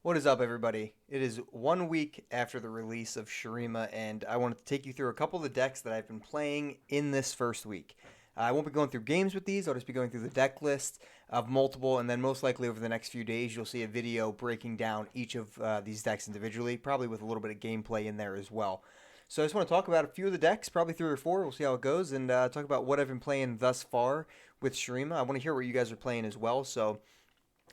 What is up, everybody? It is 1 week after the release of Shurima, and I wanted to take you through a couple of the decks that I've been playing in this first week. I won't be going through games with these, I'll just be going through the deck list of multiple, and then most likely over the next few days, you'll see a video breaking down each of these decks individually, probably with a little bit of gameplay in there as well. So I just want to talk about a few of the decks, probably three or four. We'll see how it goes, and talk about what I've been playing thus far with Shurima. I want to hear what you guys are playing as well, so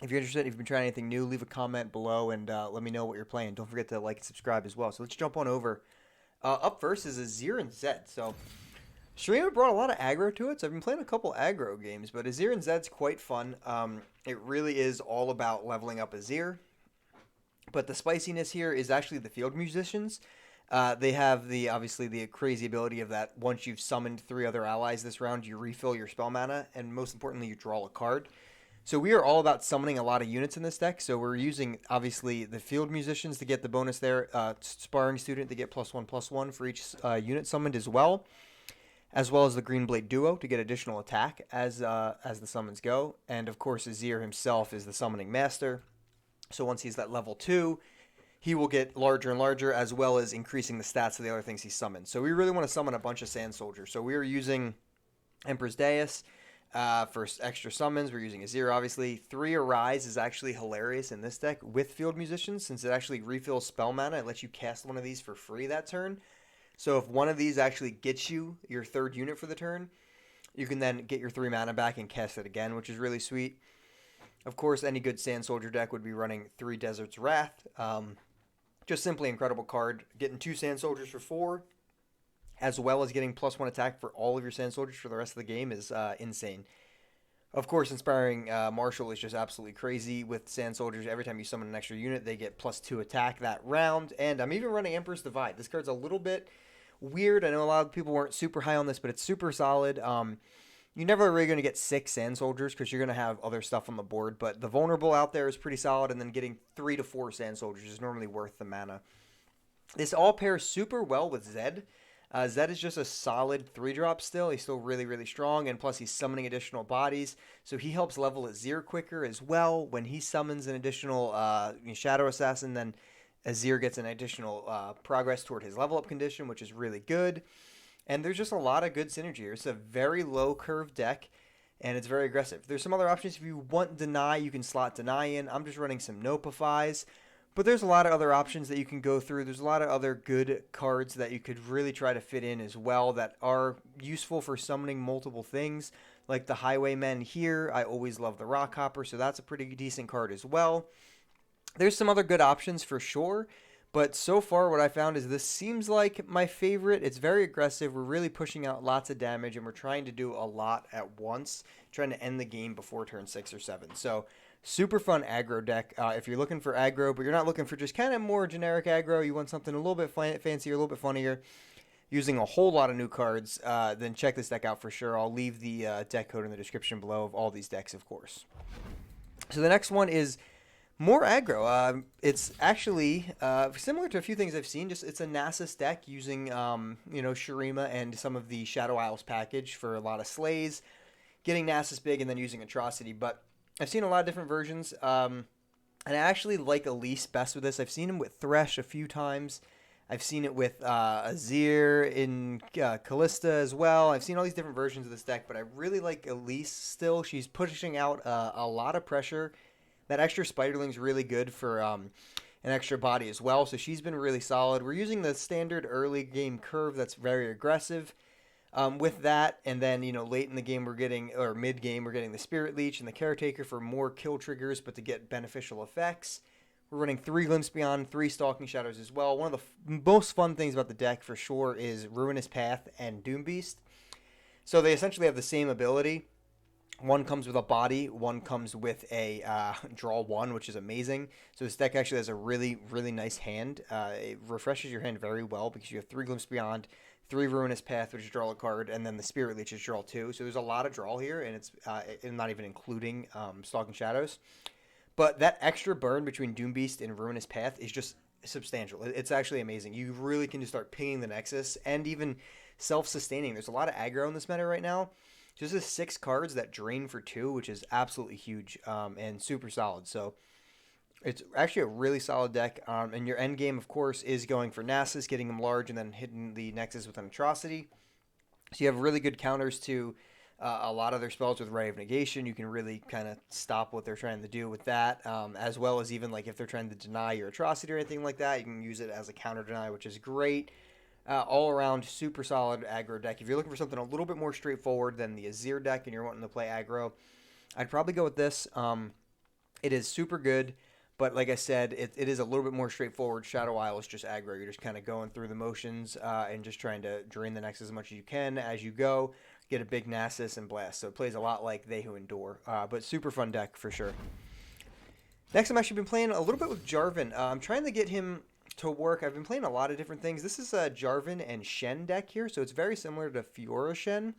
if you're interested, if you've been trying anything new, leave a comment below and let me know what you're playing. Don't forget to like and subscribe as well. So let's jump on over. Up first is Azir and Zed. So Shurima brought a lot of aggro to it. So I've been playing a couple aggro games, but Azir and Zed's quite fun. It really is all about leveling up Azir. But the spiciness here is actually the field musicians. They have obviously the crazy ability of that once you've summoned three other allies this round, you refill your spell mana, and most importantly, you draw a card. So we are all about summoning a lot of units in this deck. So we're using, obviously, the field musicians to get the bonus there. Sparring student to get +1/+1 for each unit summoned as well as the Green Blade Duo to get additional attack as the summons go. And, of course, Azir himself is the summoning master. So once he's at level 2, he will get larger and larger, as well as increasing the stats of the other things he summons. So we really want to summon a bunch of Sand Soldiers. So we are using Emperor's Dais. For extra summons, we're using Azir, obviously. 3 Arise is actually hilarious in this deck with Field Musicians, since it actually refills spell mana. It lets you cast one of these for free that turn. So if one of these actually gets you your third unit for the turn, you can then get your 3 mana back and cast it again, which is really sweet. Of course, any good Sand Soldier deck would be running 3 Desert's Wrath. Just simply incredible card. Getting 2 Sand Soldiers for 4, as well as getting +1 attack for all of your Sand Soldiers for the rest of the game is insane. Of course, Inspiring Marshal is just absolutely crazy with Sand Soldiers. Every time you summon an extra unit, they get +2 attack that round. And I'm even running Emperor's Divide. This card's a little bit weird. I know a lot of people weren't super high on this, but it's super solid. You're never really going to get 6 Sand Soldiers because you're going to have other stuff on the board. But the Vulnerable out there is pretty solid, and then getting 3 to 4 Sand Soldiers is normally worth the mana. This all pairs super well with Zed. Zed is just a solid 3-drop still. He's still really, really strong, and plus he's summoning additional bodies. So he helps level Azir quicker as well. When he summons an additional Shadow Assassin, then Azir gets an additional progress toward his level up condition, which is really good. And there's just a lot of good synergy here. It's a very low curve deck, and it's very aggressive. There's some other options. If you want Deny, you can slot Deny in. I'm just running some Nopifies. But there's a lot of other options that you can go through. There's a lot of other good cards that you could really try to fit in as well that are useful for summoning multiple things, like the Highwaymen here. I always love the Rockhopper, so that's a pretty decent card as well. There's some other good options for sure, but so far what I found is this seems like my favorite. It's very aggressive. We're really pushing out lots of damage, and we're trying to do a lot at once, trying to end the game before turn 6 or 7. So super fun aggro deck. If you're looking for aggro, but you're not looking for just kind of more generic aggro, you want something a little bit fancier, a little bit funnier, using a whole lot of new cards, then check this deck out for sure. I'll leave the deck code in the description below of all these decks, of course. So the next one is more aggro. It's actually similar to a few things I've seen. Just it's a Nasus deck using Shurima and some of the Shadow Isles package for a lot of slays, getting Nasus big and then using Atrocity, but I've seen a lot of different versions, and I actually like Elise best with this. I've seen him with Thresh a few times. I've seen it with Azir in Callista as well. I've seen all these different versions of this deck, but I really like Elise still. She's pushing out a lot of pressure. That extra Spiderling's really good for an extra body as well, so she's been really solid. We're using the standard early game curve that's very aggressive. With that, and then late in the game or mid game we're getting the Spirit Leech and the Caretaker for more kill triggers, but to get beneficial effects. We're running 3 Glimpse Beyond, 3 Stalking Shadows as well. One of the most fun things about the deck for sure is Ruinous Path and Doom Beast. So they essentially have the same ability. One comes with a body, one comes with a draw 1, which is amazing. So this deck actually has a really, really nice hand. It refreshes your hand very well because you have 3 Glimpse Beyond, 3 Ruinous Path, which is draw a card, and then the Spirit Leech is draw 2. So there's a lot of draw here, and it's not even including Stalking Shadows. But that extra burn between Doom Beast and Ruinous Path is just substantial. It's actually amazing. You really can just start pinging the Nexus and even self-sustaining. There's a lot of aggro in this meta right now. Just the 6 cards that drain for 2, which is absolutely huge and super solid. So It's actually a really solid deck, and your end game, of course, is going for Nasus, getting him large, and then hitting the Nexus with an Atrocity. So you have really good counters to a lot of their spells with Ray of Negation. You can really kind of stop what they're trying to do with that, as well as even like if they're trying to deny your Atrocity or anything like that, you can use it as a counter deny, which is great. All around, super solid aggro deck. If you're looking for something a little bit more straightforward than the Azir deck and you're wanting to play aggro, I'd probably go with this. It is super good, but like I said, it is a little bit more straightforward. Shadow Isle is just aggro. You're just kind of going through the motions and just trying to drain the Nexus as much as you can as you go. Get a big Nasus and blast. So it plays a lot like They Who Endure, but super fun deck for sure. Next, I've actually been playing a little bit with Jarvan. I'm trying to get him to work. I've been playing a lot of different things. This is a Jarvan and Shen deck here, so it's very similar to Fiora Shen,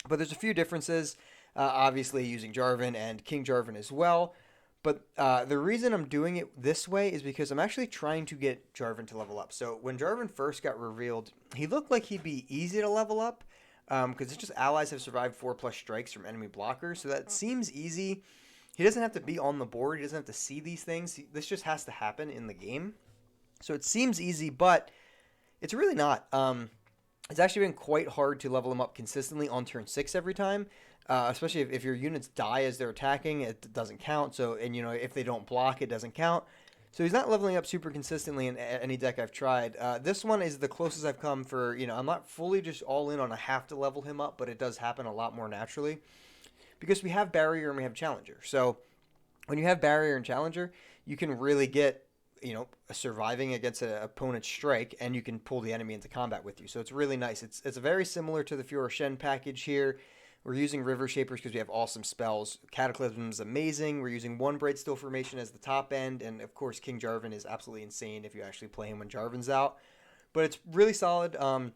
but there's a few differences. Obviously, using Jarvan and King Jarvan as well. But the reason I'm doing it this way is because I'm actually trying to get Jarvan to level up. So when Jarvan first got revealed, he looked like he'd be easy to level up because it's just allies have survived 4+ strikes from enemy blockers. So that seems easy. He doesn't have to be on the board. He doesn't have to see these things. This just has to happen in the game. So it seems easy, but it's really not. It's actually been quite hard to level him up consistently on turn 6 every time. Especially if your units die as they're attacking, it doesn't count. So, and if they don't block, it doesn't count. So he's not leveling up super consistently in any deck I've tried. This one is the closest I've come for, I'm not fully just all in on I have to level him up, but it does happen a lot more naturally. Because we have Barrier and we have Challenger. So when you have Barrier and Challenger, you can really get, surviving against an opponent's strike, and you can pull the enemy into combat with you. So it's really nice. It's very similar to the Fiora Shen package here. We're using River Shapers because we have awesome spells. Cataclysm is amazing. We're using one Brightsteel Formation as the top end. And, of course, King Jarvan is absolutely insane if you actually play him when Jarvan's out. But it's really solid. On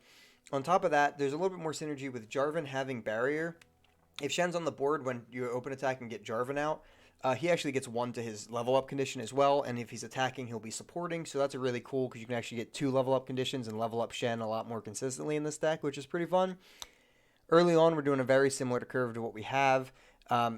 top of that, there's a little bit more synergy with Jarvan having Barrier. If Shen's on the board when you open attack and get Jarvan out, he actually gets 1 to his level up condition as well. And if he's attacking, he'll be supporting. So that's a really cool because you can actually get 2 level up conditions and level up Shen a lot more consistently in this deck, which is pretty fun. Early on, we're doing a very similar to curve to what we have.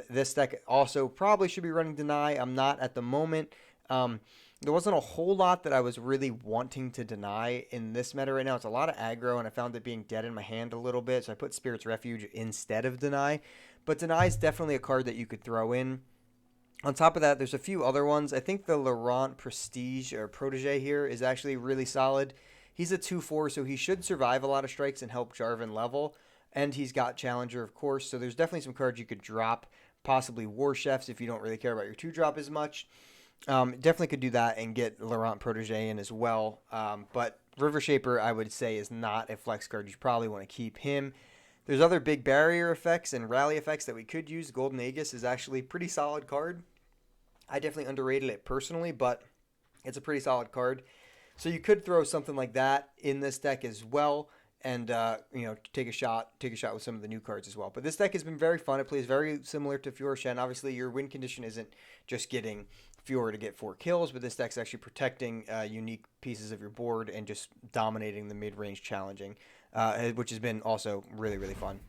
This deck also probably should be running Deny. I'm not at the moment. There wasn't a whole lot that I was really wanting to deny in this meta right now. It's a lot of aggro, and I found it being dead in my hand a little bit, so I put Spirit's Refuge instead of Deny. But Deny is definitely a card that you could throw in. On top of that, there's a few other ones. I think the Laurent Prestige or Protege here is actually really solid. He's a 2/4, so he should survive a lot of strikes and help Jarvan level. And he's got Challenger, of course, so there's definitely some cards you could drop, possibly War Chefs if you don't really care about your 2-drop as much. Definitely could do that and get Laurent Protege in as well. But River Shaper, I would say, is not a flex card. You probably want to keep him. There's other big barrier effects and rally effects that we could use. Golden Aegis is actually a pretty solid card. I definitely underrated it personally, but it's a pretty solid card. So you could throw something like that in this deck as well. And take a shot with some of the new cards as well. But this deck has been very fun. It plays very similar to Fiora Shen. Obviously, your win condition isn't just getting Fiora to get 4 kills, but this deck's actually protecting unique pieces of your board and just dominating the mid-range challenging, which has been also really, really fun.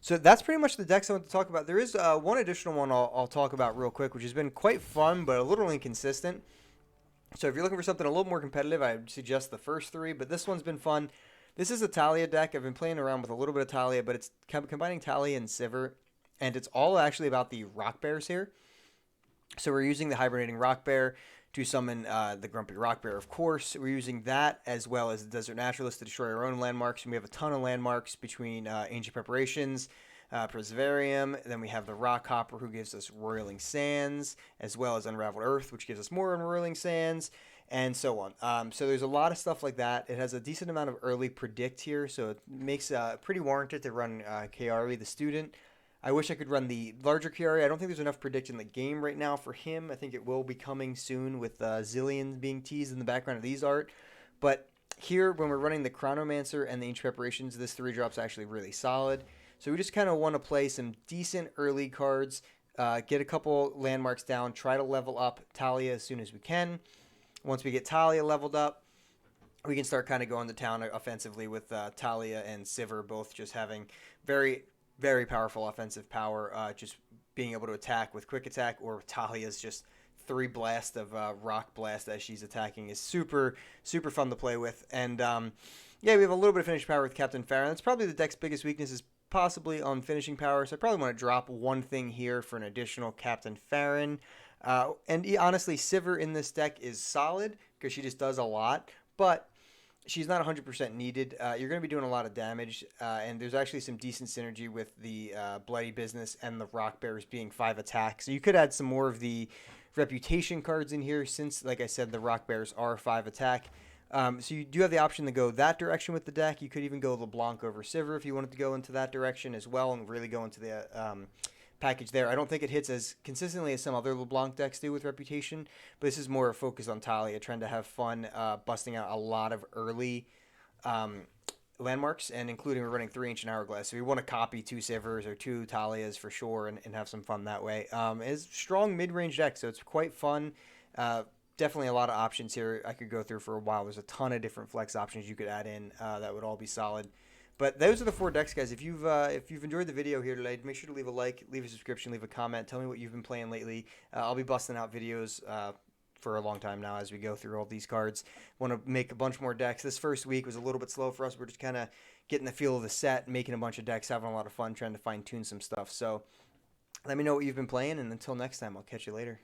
So that's pretty much the decks I want to talk about. There is one additional one I'll talk about real quick, which has been quite fun, but a little inconsistent. So if you're looking for something a little more competitive, I would suggest the first 3, but this one's been fun. This is a Taliyah deck. I've been playing around with a little bit of Taliyah, but it's combining Taliyah and Sivir, and it's all actually about the Rock Bears here. So we're using the Hibernating Rock Bear to summon the Grumpy Rock Bear, of course. We're using that as well as the Desert Naturalist to destroy our own landmarks, and we have a ton of landmarks between Ancient Preparations, Perseverium, then we have the Rock Hopper who gives us Roiling Sands, as well as Unraveled Earth, which gives us more Unroiling Sands, and so on. So there's a lot of stuff like that. It has a decent amount of early predict here, so it makes pretty warranted to run Kiari the Student. I wish I could run the larger Kiari. I don't think there's enough predict in the game right now for him. I think it will be coming soon with Zillions being teased in the background of these art. But here, when we're running the Chronomancer and the Ancient Preparations, this 3-drop's actually really solid. So we just kind of want to play some decent early cards, get a couple landmarks down, try to level up Taliyah as soon as we can. Once we get Taliyah leveled up, we can start kind of going to town offensively with Taliyah and Sivir both just having very, very powerful offensive power, just being able to attack with quick attack, or Taliyah's just three blast of rock blast as she's attacking is super super fun to play with. And yeah, we have a little bit of finishing power with Captain Farron. That's probably the deck's biggest weakness is possibly on finishing power. So I probably want to drop one thing here for an additional Captain Farron. Honestly, Sivir in this deck is solid because she just does a lot, but she's not 100% needed. You're going to be doing a lot of damage, and there's actually some decent synergy with the Bloody Business and the Rock Bears being 5 attack. So you could add some more of the reputation cards in here since, like I said, the Rock Bears are 5 attack. So you do have the option to go that direction with the deck. You could even go LeBlanc over Sivir if you wanted to go into that direction as well and really go into the package there. I don't think it hits as consistently as some other LeBlanc decks do with Reputation, but this is more a focus on Taliyah, trying to have fun busting out a lot of early landmarks, and including we're running 3 Ancient Hourglass. So we want to copy 2 Sivirs or 2 Taliyahs for sure and have some fun that way. It's strong mid-range deck, so it's quite fun. Definitely a lot of options here I could go through for a while. There's a ton of different flex options you could add in that would all be solid. But those are the 4 decks, guys. If you've enjoyed the video here today, make sure to leave a like, leave a subscription, leave a comment. Tell me what you've been playing lately. I'll be busting out videos for a long time now as we go through all these cards. Want to make a bunch more decks. This first week was a little bit slow for us. We're just kind of getting the feel of the set, making a bunch of decks, having a lot of fun, trying to fine-tune some stuff. So let me know what you've been playing, and until next time, I'll catch you later.